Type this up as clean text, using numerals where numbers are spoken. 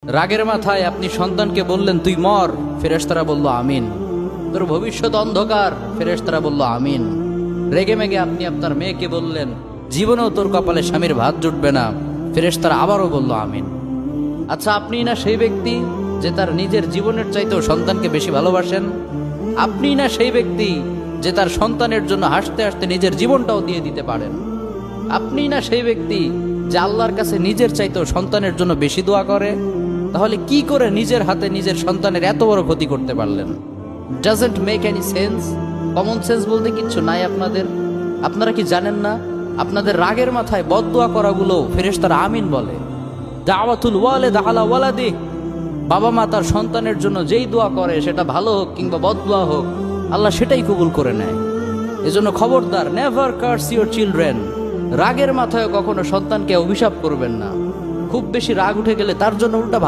রাগের মাথায় আপনি সন্তানকে বললেন তুই মর, ফেরেশতারা বলল আমিন। তোর ভবিষ্যৎ অন্ধকার, ফেরেশতারা বলল আমিন। রেগে মেগে আপনি আপনার মেয়েকে বললেন জীবনেও তোর কপালে স্বামীর ভাত জুটবে না, ফেরেশতারা আবারও বলল আমিন। আচ্ছা, আপনি না সেই ব্যক্তি যে তার নিজের জীবনের চাইতেও সন্তানকে বেশি ভালোবাসেন? আপনি না সেই ব্যক্তি যে তার সন্তানের জন্য হাসতে হাসতে নিজের জীবনটাও দিয়ে দিতে পারেন? আপনি না সেই ব্যক্তি যে আল্লাহর কাছে নিজের চাইতেও সন্তানের জন্য বেশি দোয়া করে? তাহলে কি করে নিজের হাতে নিজের সন্তানের এত বড় ক্ষতি করতে পারলেন? Doesn't make any sense. Common sense বলতে কিচ্ছু নাই আপনাদের? আপনারা কি জানেন না আপনাদের রাগের মাথায় বদদোয়া করাগুলো ফেরেশতারা আমিন বলে? দাওয়াতুল ওয়ালিদ আলা ওয়ালাদি, বাবা মা তার সন্তানের জন্য যেই দোয়া করে সেটা ভালো হোক কিংবা বদদোয়া হোক, আল্লাহ সেটাই কবুল করে নেয়। এজন্য খবরদার, নেভার কার্স ইউর চিলড্রেন। রাগের মাথায় কখনো সন্তানকে অভিশাপ করবেন না। খুব বেশি রাগ উঠে গেলে তার জন্য উল্টা